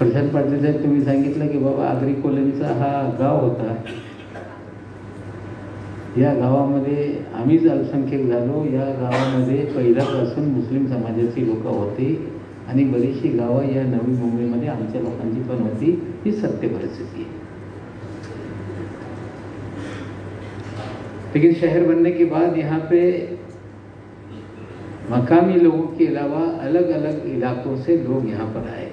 प्रशांत पाटील साहेब, तुम्ही सांगितलं की बाबा आगरी कोल्हेंचा हा गाव होता, या गावामध्ये आम्हीच अल्पसंख्याक झालो. या गावामध्ये पहिल्यापासून मुस्लिम समाजाची लोक होती आणि बरीचशी गावं या नवी मुंबईमध्ये आमच्या लोकांची पण होती. ही सत्य परिस्थिति है. लेकिन शहर बनने के बाद यहाँ पे मकामी लोगों के अलावा अलग अलग इलाकों से लोग यहाँ पर आए.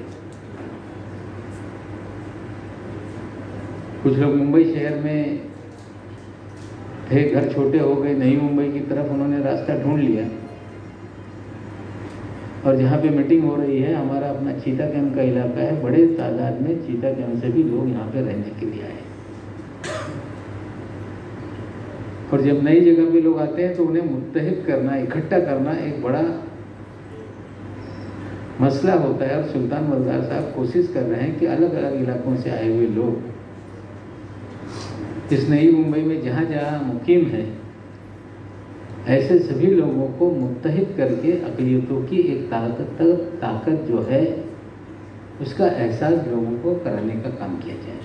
कुछ लोग मुंबई शहर में थे, घर छोटे हो गए, नई मुंबई की तरफ उन्होंने रास्ता ढूंढ लिया. और जहाँ पे मीटिंग हो रही है, हमारा अपना चीता कैंप का इलाका है, बड़े तादाद में चीता कैंप से भी लोग यहाँ पे रहने के लिए आए. और जब नई जगह पे लोग आते हैं तो उन्हें मुत्तहिद करना, इकट्ठा करना एक बड़ा मसला होता है. और सुल्तान मलदार साहब कोशिश कर रहे हैं कि अलग अलग इलाकों से आए हुए लोग इस नई मुंबई में जहाँ जहाँ मुकीम है, ऐसे सभी लोगों को मुत्तहिद करके अक़लियतों की एक ताकत जो है उसका एहसास लोगों को कराने का काम किया जाए.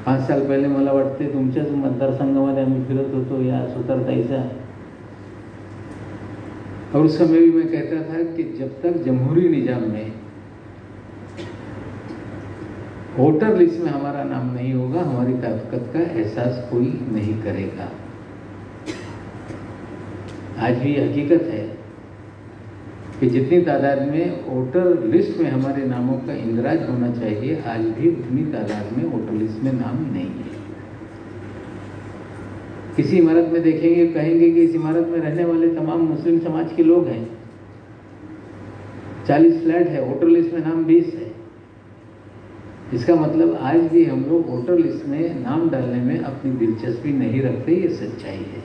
5 साल पहले मला वाटते तुमच्याच मतदारसंघामध्ये आम्ही फिरत होतो या सुतारताईचा, और उस समय भी मैं कहता था कि जब तक जमहूरी निजाम में वोटर लिस्ट में हमारा नाम नहीं होगा, हमारी ताकत का एहसास कोई नहीं करेगा. आज भी हकीकत है कि जितनी तादाद में वोटर लिस्ट में हमारे नामों का इंदराज होना चाहिए, आज भी उतनी तादाद में वोटर लिस्ट में नाम नहीं है. किसी इमारत में देखेंगे, कहेंगे कि इस इमारत में रहने वाले तमाम मुस्लिम समाज के लोग हैं, 40 फ्लैट है, वोटर लिस्ट में नाम 20 है. इसका मतलब आज भी हम लोग वोटर लिस्ट में नाम डालने में अपनी दिलचस्पी नहीं रखते. ये सच्चाई है.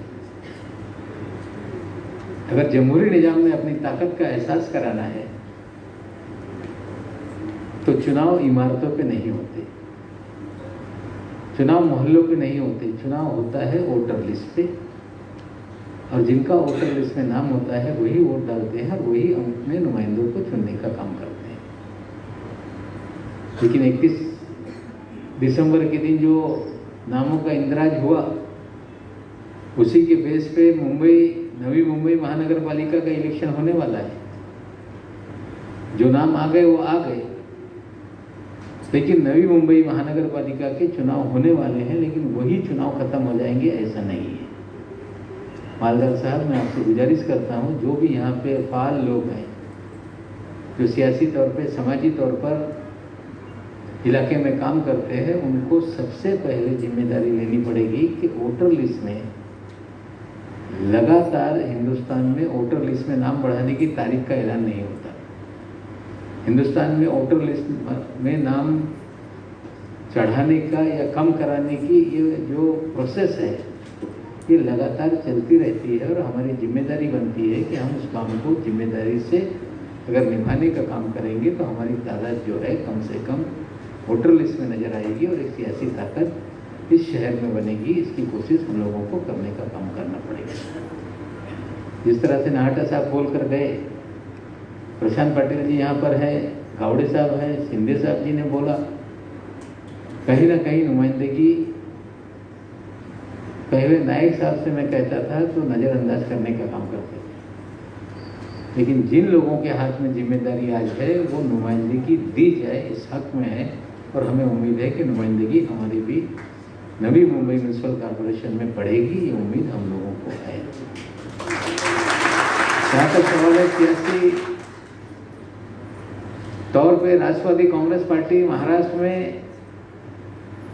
अगर जमहूरी निजाम में अपनी ताकत का एहसास कराना है तो चुनाव इमारतों पे नहीं होते, चुनाव मोहल्लों पे नहीं होते, चुनाव होता है वोटर लिस्ट पे. और जिनका वोटर लिस्ट में नाम होता है वही वोट डालते हैं और वही अपने नुमाइंदों को चुनने का काम करते हैं. लेकिन 31 दिसंबर के दिन जो नामों का इंदराज हुआ, उसी के बेस पे नवी मुंबई महानगर पालिका का इलेक्शन होने वाला है. जो नाम आ गए वो आ गए, लेकिन नवी मुंबई महानगर पालिका के चुनाव होने वाले हैं. लेकिन वही चुनाव खत्म हो जाएंगे ऐसा नहीं है. मालदार साहब, मैं आपसे गुजारिश करता हूँ, जो भी यहाँ पे फाल लोग हैं, जो सियासी तौर पे, समाजी तौर पर इलाके में काम करते हैं, उनको सबसे पहले जिम्मेदारी लेनी पड़ेगी कि वोटर लिस्ट में लगातार हिंदुस्तान में वोटर लिस्ट में नाम बढ़ाने की तारीख का ऐलान नहीं होता. हिंदुस्तान में वोटर लिस्ट में नाम चढ़ाने का या कम कराने की ये जो प्रोसेस है, ये लगातार चलती रहती है. और हमारी जिम्मेदारी बनती है कि हम उस काम को जिम्मेदारी से अगर निभाने का काम करेंगे तो हमारी तादाद जो है कम से कम वोटर लिस्ट में नजर आएगी और एक सियासी ताकत इस शहर में बनेगी. इसकी कोशिश हम लोगों को करने का काम करना पड़ेगा. जिस तरह से नाहटा साहब बोल कर गए, प्रशांत पाटिल जी यहाँ पर है, गावड़े साहब हैं, शिंदे साहब जी ने बोला, कहीं ना कहीं नुमाइंदगी पहले नायक साहब से मैं कहता था तो नज़रअंदाज करने का काम करते थे. लेकिन जिन लोगों के हाथ में जिम्मेदारी आज है वो नुमाइंदगी दी जाए इस हक में है. और हमें उम्मीद है कि नुमाइंदगी हमारी भी नवी मुंबई म्यूनसिपल कॉरपोरेशन में पड़ेगी. ये उम्मीद हम लोगों को है. जहाँ तक सवाल है सियासी तौर पे, राष्ट्रवादी कांग्रेस पार्टी महाराष्ट्र में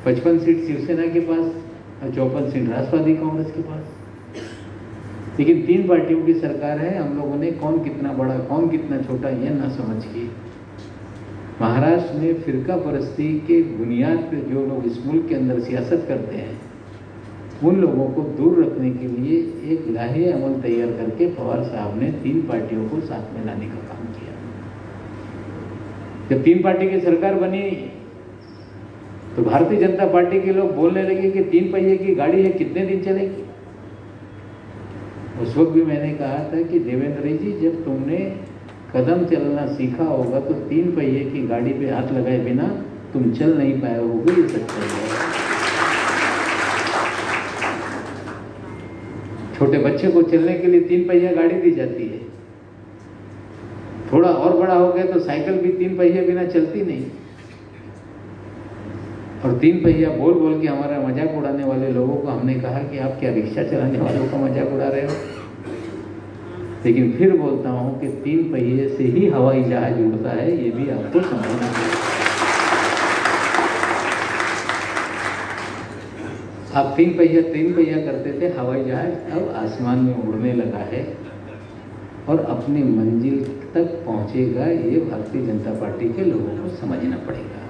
55 सीट शिवसेना के पास और 54 सीट राष्ट्रवादी कांग्रेस के पास. लेकिन 3 पार्टियों की सरकार है. हम लोगों ने कौन कितना बड़ा कौन कितना छोटा ये ना समझ के महाराष्ट्र में फिरका परस्ती के बुनियाद पे जो लोग इस मुल्क के अंदर सियासत करते हैं, उन लोगों को दूर रखने के लिए एक लाहे अमल तैयार करके पवार साहब ने 3 पार्टियों को साथ में लाने का काम किया. जब 3 पार्टी की सरकार बनी तो भारतीय जनता पार्टी के लोग बोलने लगे कि 3 पहिए की गाड़ी है, कितने दिन चलेगी. उस वक्त भी मैंने कहा था कि देवेंद्र जी, जब तुमने कदम चलना सीखा होगा तो 3 पहिए की गाड़ी पे हाथ लगाए बिना तुम चल नहीं पाए होगे, ये सच्चाई है। छोटे बच्चे को चलने के लिए 3 पहिया गाड़ी दी जाती है, थोड़ा और बड़ा हो गया तो साइकिल भी 3 पहिए बिना चलती नहीं। और 3 पहिया बोल बोल के हमारा मजाक उड़ाने वाले लोगों को हमने कहा कि आप क्या रिक्शा चलाने वालों का मजाक उड़ा रहे हो। लेकिन फिर बोलता हूँ कि 3 पहिए से ही हवाई जहाज उड़ता है, ये भी आपको समझना चाहिए। आप 3 पहिया करते थे, हवाई जहाज अब आसमान में उड़ने लगा है और अपनी मंजिल तक पहुंचेगा, ये भारतीय जनता पार्टी के लोगों को समझना पड़ेगा।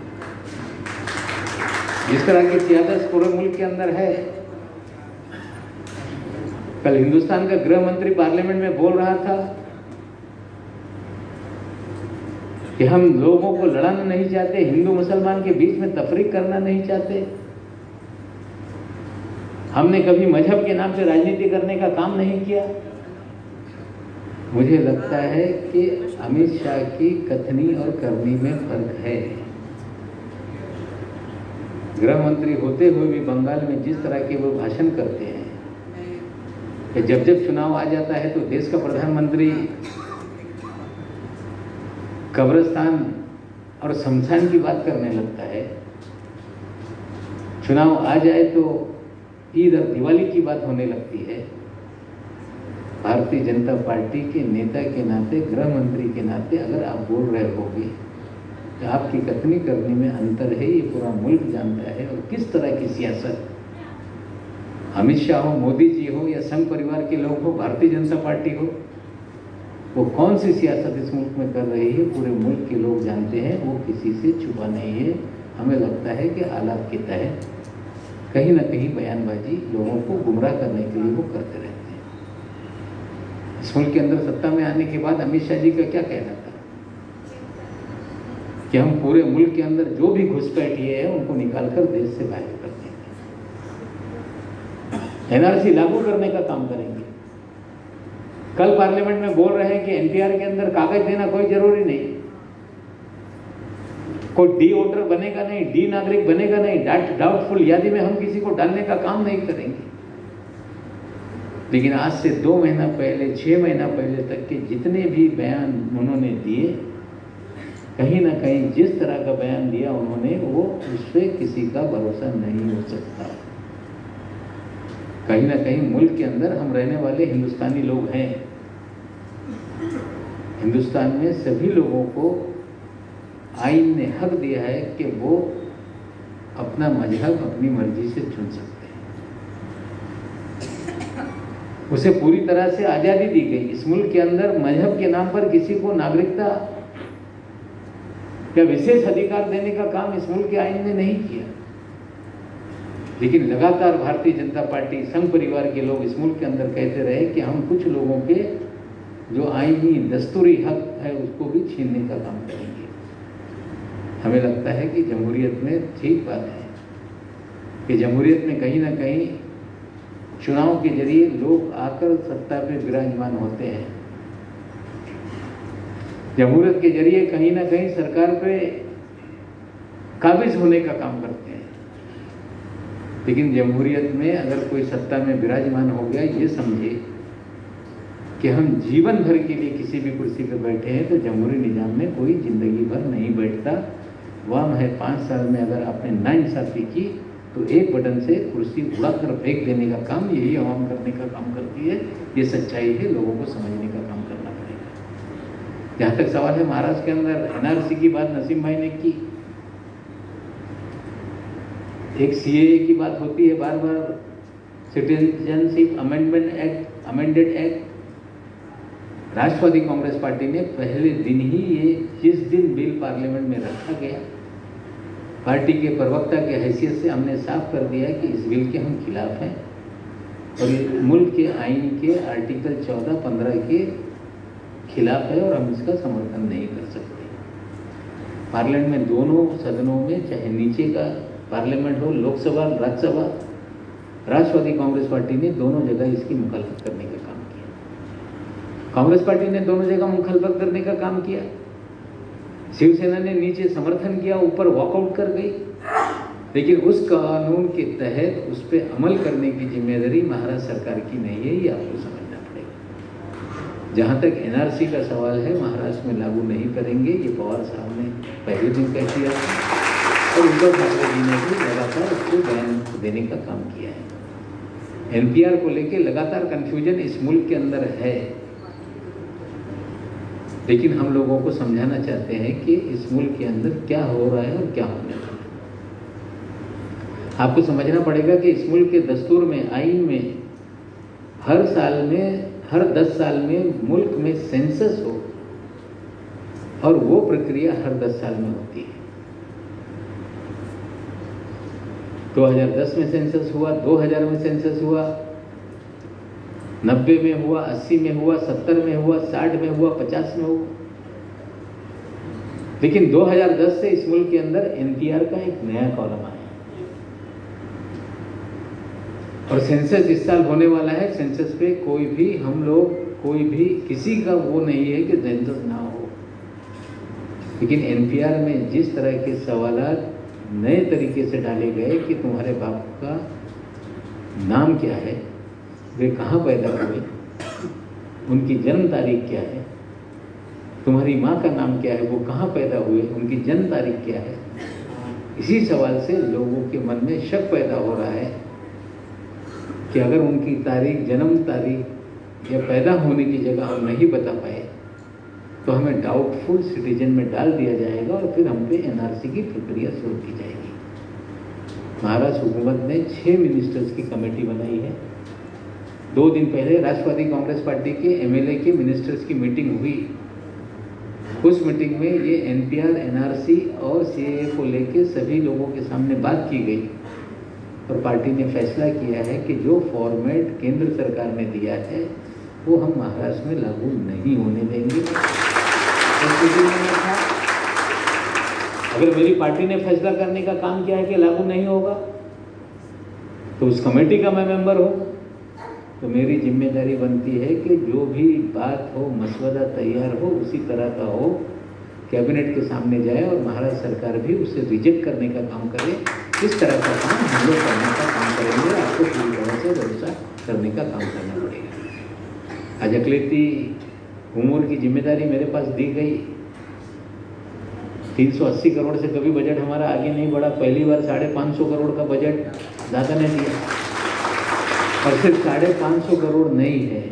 जिस तरह की सियासत पूरे मुल्क के अंदर है, कल हिंदुस्तान का गृह मंत्री पार्लियामेंट में बोल रहा था कि हम लोगों को लड़ाना नहीं चाहते, हिंदू मुसलमान के बीच में तफरीक करना नहीं चाहते, हमने कभी मजहब के नाम से राजनीति करने का काम नहीं किया। मुझे लगता है कि अमित शाह की कथनी और करनी में फर्क है। गृह मंत्री होते हुए भी बंगाल में जिस तरह के वो भाषण करते हैं कि जब जब चुनाव आ जाता है तो देश का प्रधानमंत्री कब्रिस्तान और शमशान की बात करने लगता है, चुनाव आ जाए तो ईद और दिवाली की बात होने लगती है। भारतीय जनता पार्टी के नेता के नाते, गृह मंत्री के नाते अगर आप बोल रहे होगे कि आपकी कथनी करने में अंतर है, ये पूरा मुल्क जानता है। और किस तरह की सियासत, अमित शाह हो, मोदी जी हो या संघ परिवार के लोग हो, भारतीय जनता पार्टी हो, वो कौन सी सियासत इस मुल्क में कर रही है, पूरे मुल्क के लोग जानते हैं। वो किसी से छुपा नहीं है। हमें लगता है कि हालात के तहत कहीं ना कहीं बयानबाजी लोगों को गुमराह करने के लिए वो करते रहते हैं। इस मुल्क के अंदर सत्ता में आने के बाद अमित शाह जी का क्या कहना था कि हम पूरे मुल्क के अंदर जो भी घुसपैठिए हैं उनको निकालकर देश से बाहर कर देंगे, एनआरसी लागू करने का काम करेंगे। कल पार्लियामेंट में बोल रहे हैं कि एनपीआर के अंदर कागज देना कोई जरूरी नहीं, कोई डी वोटर बनेगा नहीं, डी नागरिक बनेगा नहीं, डाउटफुल यादी में हम किसी को डालने का काम नहीं करेंगे। लेकिन आज से 2 महीना पहले, 6 महीना पहले तक के जितने भी बयान उन्होंने दिए, कहीं ना कहीं जिस तरह का बयान दिया उन्होंने, वो उस पर किसी का भरोसा नहीं हो सकता। कहीं ना कहीं मुल्क के अंदर हम रहने वाले हिंदुस्तानी लोग हैं। हिंदुस्तान में सभी लोगों को आइन ने हक दिया है कि वो अपना मजहब अपनी मर्जी से चुन सकते हैं। उसे पूरी तरह से आज़ादी दी गई। इस मुल्क के अंदर मजहब के नाम पर किसी को नागरिकता या विशेष अधिकार देने का काम इस मुल्क के आइन ने नहीं किया। लेकिन लगातार भारतीय जनता पार्टी, संघ परिवार के लोग इस मुल्क के अंदर कहते रहे कि हम कुछ लोगों के जो आईनी दस्तूरी हक है उसको भी छीनने का काम करेंगे। हमें लगता है कि जमहूरियत में ठीक बात है कि जमहूरियत में कहीं ना कहीं चुनाव के जरिए लोग आकर सत्ता पे विराजमान होते हैं। जमहूरियत के जरिए कहीं ना कहीं सरकार पे काबिज होने का काम करते हैं। लेकिन जमहूरियत में अगर कोई सत्ता में विराजमान हो गया, ये समझे कि हम जीवन भर के लिए किसी भी कुर्सी पर बैठे हैं, तो जमहूरी निज़ाम में कोई ज़िंदगी भर नहीं बैठता। वह है 5 साल में अगर आपने नाइंसाफ़ी की तो एक बटन से कुर्सी उड़ाकर फेंक देने का काम यही आवाम करने का काम करती है। ये सच्चाई है, लोगों को समझने का काम करना पड़ेगा। जहाँ तक सवाल है महाराष्ट्र के अंदर एनआरसी की बात नसीम भाई ने की, एक सीएए की बात होती है बार बार, citizenship amendment act, amended act. Rashtravadi Congress Party ने पहले दिन ही ये जिस दिन बिल पार्लियामेंट में रखा गया, पार्टी के प्रवक्ता की हैसियत से हमने साफ कर दिया कि इस बिल के हम खिलाफ हैं और ये मुल्क के आइन के आर्टिकल 14-15 के खिलाफ है और हम इसका समर्थन नहीं कर सकते। पार्लियामेंट में दोनों सदनों में, चाहे नीचे का पार्लियामेंट हो, लोकसभा, राज्यसभा, राष्ट्रवादी कांग्रेस पार्टी ने दोनों जगह इसकी मुखालफत करने का काम किया। कांग्रेस पार्टी ने दोनों जगह मुखलफत करने का काम किया, शिवसेना ने नीचे समर्थन किया, ऊपर वॉकआउट कर गई। लेकिन उस कानून के तहत उस पर अमल करने की जिम्मेदारी महाराष्ट्र सरकार की नहीं है, ये आपको समझना पड़ेगा। जहाँ तक एनआरसी का सवाल है, महाराष्ट्र में लागू नहीं करेंगे, ये पवार साहब ने पहले दिन कह दिया और उद्धव ठाकरे जी ने भी लगातार उसको बयान देने का काम किया है। एनपीआर को लेके लगातार कन्फ्यूजन इस मुल्क के अंदर है, लेकिन हम लोगों को समझाना चाहते हैं कि इस मुल्क के अंदर क्या हो रहा है और क्या होने वाला है। आपको समझना पड़ेगा कि इस मुल्क के दस्तूर में, आईन में हर साल में, हर 10 साल में मुल्क में सेंसस हो, और वो प्रक्रिया हर 10 साल में होती है। 2010 में सेंसस हुआ, 2000 में सेंसस हुआ, 90 में हुआ, 80 में हुआ, 70 में हुआ, 60 में हुआ, 50 में हुआ। लेकिन 2010 से इस मुल्क के अंदर एनपीआर का एक नया कॉलम आया और सेंसस इस साल होने वाला है। सेंसस पे कोई भी, हम लोग कोई भी, किसी का वो नहीं है कि सेंसस ना हो, लेकिन एनपीआर में जिस तरह के सवालात नए तरीके से डाले गए कि तुम्हारे बाप का नाम क्या है, वे कहाँ पैदा हुए, उनकी जन्म तारीख क्या है, तुम्हारी माँ का नाम क्या है, वो कहाँ पैदा हुए, उनकी जन्म तारीख क्या है, इसी सवाल से लोगों के मन में शक पैदा हो रहा है कि अगर उनकी तारीख, जन्म तारीख या पैदा होने की जगह हम नहीं बता पाए तो हमें डाउटफुल सिटीजन में डाल दिया जाएगा और फिर हम पे एनआरसी की प्रक्रिया शुरू की जाएगी। महाराष्ट्र हुकूमत ने 6 मिनिस्टर्स की कमेटी बनाई है। 2 दिन पहले राष्ट्रवादी कांग्रेस पार्टी के एमएलए के मिनिस्टर्स की मीटिंग हुई। उस मीटिंग में ये एनपीआर, एनआरसी और सीएए को लेके सभी लोगों के सामने बात की गई और पार्टी ने फैसला किया है कि जो फॉर्मेट केंद्र सरकार ने दिया है वो हम महाराष्ट्र में लागू नहीं होने देंगे। अगर मेरी पार्टी ने फैसला करने का काम किया है कि लागू नहीं होगा, तो उस कमेटी का मैं मेंबर हूँ, तो मेरी जिम्मेदारी बनती है कि जो भी बात हो, मसवदा तैयार हो, उसी तरह का हो, कैबिनेट के सामने जाए और महाराष्ट्र सरकार भी उसे रिजेक्ट करने का काम करे। इस तरह का काम हम लोग करने का काम करेंगे। आपको पूरी तरह से भरोसा करने का काम करना पड़ेगा। आज अकलेती उमूर की जिम्मेदारी मेरे पास दी गई। 380 करोड़ से कभी बजट हमारा आगे नहीं बढ़ा। पहली बार 550 करोड़ का बजट दादा ने दिया और सिर्फ 550 करोड़ नहीं है,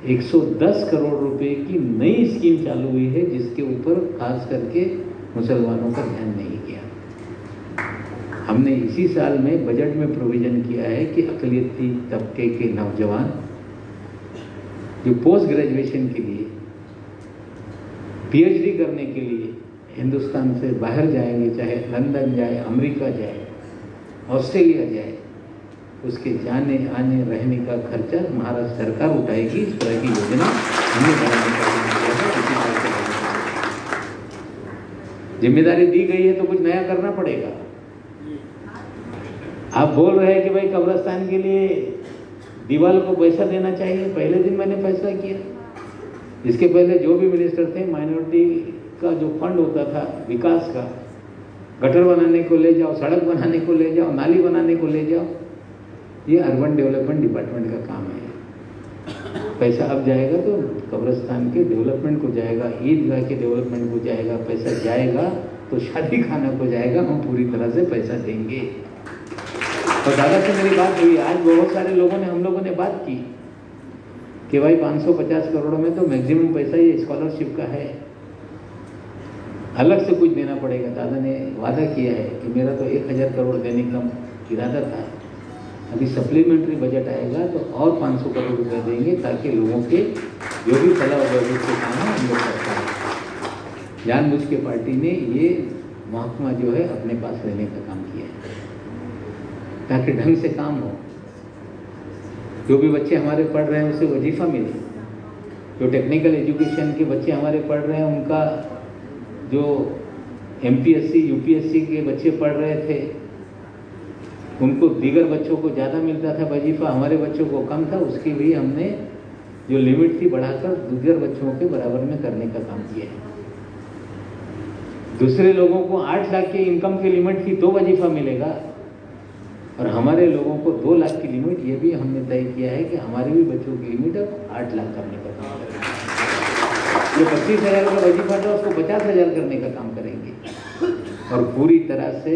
110 करोड़ रुपए की नई स्कीम चालू हुई है, जिसके ऊपर खास करके मुसलमानों का ध्यान नहीं किया। हमने इसी साल में बजट में प्रोविजन किया है कि अक़लियती तबके के नौजवान जो पोस्ट ग्रेजुएशन के लिए, पीएचडी करने के लिए हिंदुस्तान से बाहर जाएंगे, चाहे लंदन जाए, अमेरिका जाए, ऑस्ट्रेलिया जाए, उसके जाने आने रहने का खर्चा महाराष्ट्र सरकार उठाएगी। इस तरह की योजना हमने बनाने का जिम्मेदारी दी गई है, तो कुछ नया करना पड़ेगा। आप बोल रहे हैं कि भाई कब्रिस्तान के लिए दीवाल को पैसा देना चाहिए। पहले दिन मैंने फैसला किया। इसके पहले जो भी मिनिस्टर थे, माइनॉरिटी का जो फंड होता था विकास का, गटर बनाने को ले जाओ, सड़क बनाने को ले जाओ, नाली बनाने को ले जाओ, ये अर्बन डेवलपमेंट डिपार्टमेंट का काम है। पैसा अब जाएगा तो कब्रिस्तान के डेवलपमेंट को जाएगा, ईदगाह के डेवलपमेंट को जाएगा। पैसा जाएगा तो शादी खाना को जाएगा। हम पूरी तरह से पैसा देंगे। और दादा से मेरी बात हुई। आज बहुत सारे लोगों ने, हम लोगों ने बात की कि भाई 550 करोड़ में तो मैक्सिमम पैसा ये स्कॉलरशिप का है, अलग से कुछ देना पड़ेगा। दादा ने वादा किया है कि मेरा तो 1000 करोड़ देने का इरादा था। अभी सप्लीमेंट्री बजट आएगा तो और 500 करोड़ रुपये देंगे, ताकि लोगों के जो भी फला बजट के काम है हम लोग करते हैं। जानबूझ के पार्टी ने ये महकमा जो है अपने पास लेने का काम किया है, ताकि ढंग से काम हो। जो भी बच्चे हमारे पढ़ रहे हैं उसे वजीफ़ा मिले। जो टेक्निकल एजुकेशन के बच्चे हमारे पढ़ रहे हैं, उनका जो एमपीएससी यूपीएससी के बच्चे पढ़ रहे थे, उनको दीगर बच्चों को ज़्यादा मिलता था वजीफ़ा, हमारे बच्चों को कम था। उसकी भी हमने जो लिमिट थी बढ़ाकर दूसरे बच्चों के बराबर में करने का काम किया है। दूसरे लोगों को 8 लाख की इनकम की लिमिट थी तो वजीफा मिलेगा, और हमारे लोगों को 2 लाख की लिमिट, ये भी हमने तय किया है कि हमारे भी बच्चों की लिमिट अब 8 लाख करने का काम करेंगे। जो 25,000 का वजीफा था उसको 50,000 करने का काम करेंगे। और पूरी तरह से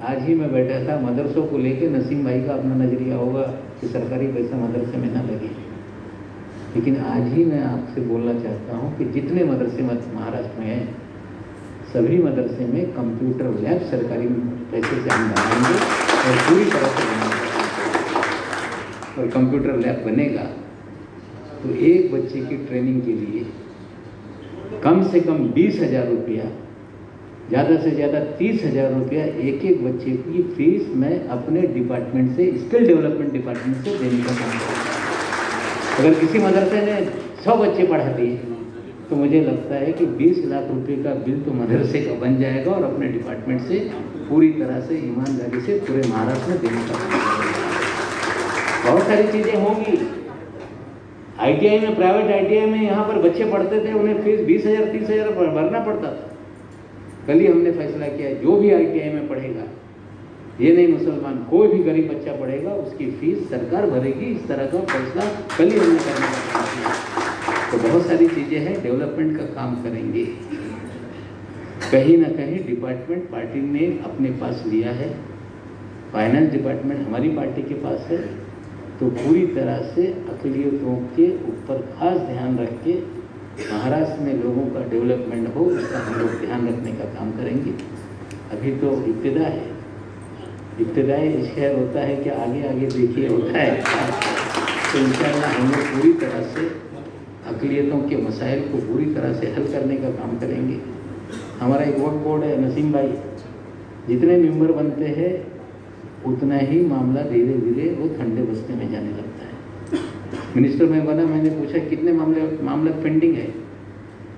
आज ही मैं बैठा था, मदरसों को लेके नसीम भाई का अपना नज़रिया होगा कि सरकारी पैसा मदरसे में ना लगे, लेकिन आज ही मैं आपसे बोलना चाहता हूँ कि जितने मदरसे महाराष्ट्र में हैं सभी मदरसे में कंप्यूटर लैब सरकारी पैसे से हम बनाएंगे और पूरी तरह से बनाएंगे। और कंप्यूटर लैब बनेगा तो एक बच्चे की ट्रेनिंग के लिए कम से कम 20,000 रुपया, ज़्यादा से ज़्यादा 30,000 रुपया एक एक बच्चे की फीस मैं अपने डिपार्टमेंट से, स्किल डेवलपमेंट डिपार्टमेंट से देने का काम करूँगा। अगर किसी मदरसे ने 100 बच्चे पढ़ा दिए तो मुझे लगता है कि 20 लाख रुपए का बिल तो मदरसे का बन जाएगा और अपने डिपार्टमेंट से पूरी तरह से ईमानदारी से पूरे महाराष्ट्र में देने का काम करूँगा। बहुत सारी चीज़ें होंगी। ITI में, प्राइवेट ITI में यहाँ पर बच्चे पढ़ते थे, उन्हें फीस 20,000 30,000 भरना पड़ता था। कल ही हमने फैसला किया जो भी ITI में पढ़ेगा, ये नहीं मुसलमान, कोई भी गरीब बच्चा पढ़ेगा उसकी फीस सरकार भरेगी। इस तरह का फैसला कल ही हमने करने का काम किया। तो बहुत सारी चीज़ें हैं, डेवलपमेंट का काम करेंगे। कहीं ना कहीं डिपार्टमेंट पार्टी ने अपने पास लिया है, फाइनेंस डिपार्टमेंट हमारी पार्टी के पास है, तो पूरी तरह से अक़लियतों के ऊपर खास ध्यान रख के महाराष्ट्र में लोगों का डेवलपमेंट हो, इसका हम लोग ध्यान रखने का काम करेंगे। अभी तो इब्तिदा है, इब्तिदाई शहर होता है कि आगे आगे देखिए होता है। तो इंशाअल्लाह हम लोग पूरी तरह से अक़लियतों के मसाइल को पूरी तरह से हल करने का काम करेंगे। हमारा एक वक्फ बोर्ड है नसीम भाई, जितने मेंबर बनते हैं उतना ही मामला धीरे धीरे वो ठंडे बस्ते में जाने लगता है। मिनिस्टर में बना, मैंने पूछा कितने मामला पेंडिंग है,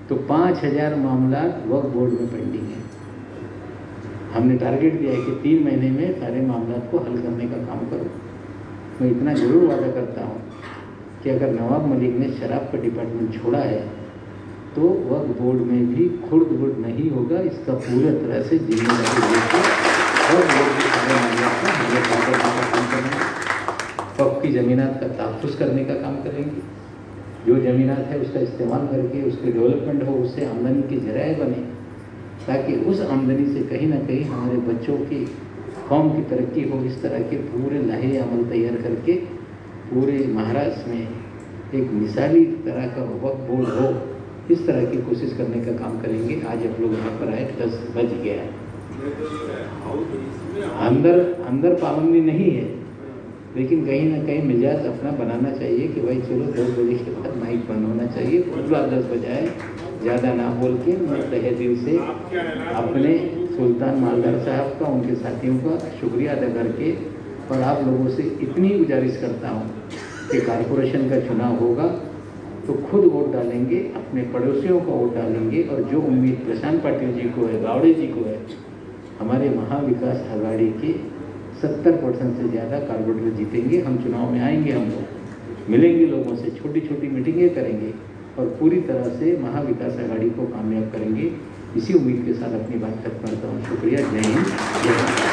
तो 5,000 मामला वक्फ बोर्ड में पेंडिंग है। हमने टारगेट दिया है कि 3 महीने में सारे मामला को हल करने का काम करो। मैं इतना जरूर वादा करता हूँ कि अगर नवाब मलिक ने शराब का डिपार्टमेंट छोड़ा है तो वक्फ बोर्ड में भी खुर्द-बुर्द नहीं होगा। इसका पूरी तरह से जिम्मेदारी लेकर वक्फ बोर्ड के सारे मामलों को हल करने का काम करेंगे। वक्फ की ज़मीनात का तहफ़्फ़ुज़ करने का काम करेंगे। जो ज़मीनात है उसका इस्तेमाल करके उसके डेवलपमेंट हो, उससे आमदनी के ज़राए बने, ताकि उस आमदनी से कहीं ना कहीं हमारे बच्चों की, कौम की तरक्की हो। इस तरह के पूरे लाहे अमल तैयार करके पूरे महाराष्ट्र में एक मिसाली तरह का वक्फ बोर्ड हो, इस तरह की कोशिश करने का काम करेंगे। आज आप लोग यहाँ पर आए, 10 बज गया है। अंदर पाबंदी नहीं है, लेकिन कहीं ना कहीं मिजाज अपना बनाना चाहिए कि भाई चलो 10 बजे के बाद माइक बंद होना चाहिए। पूरा 10 बजाए, ज़्यादा ना बोल के मैं तहे दिल से अपने सुल्तान मालदार साहब का, उनके साथियों का शुक्रिया अदा करके और आप लोगों से इतनी गुजारिश करता हूँ कि कॉरपोरेशन का चुनाव होगा तो खुद वोट डालेंगे, अपने पड़ोसियों को वोट डालेंगे, और जो उम्मीद प्रशांत पाटिल जी को है, गावड़े जी को है, हमारे महाविकास आघाड़ी के 70% से ज़्यादा कॉर्पोरेटर जीतेंगे। हम चुनाव में आएंगे, हम लोग मिलेंगे लोगों से, छोटी छोटी मीटिंगें करेंगे और पूरी तरह से महाविकास आघाड़ी को कामयाब करेंगे। इसी उम्मीद के साथ अपनी बात खत्म करता हूँ। शुक्रिया। जय हिंद, जय भारत।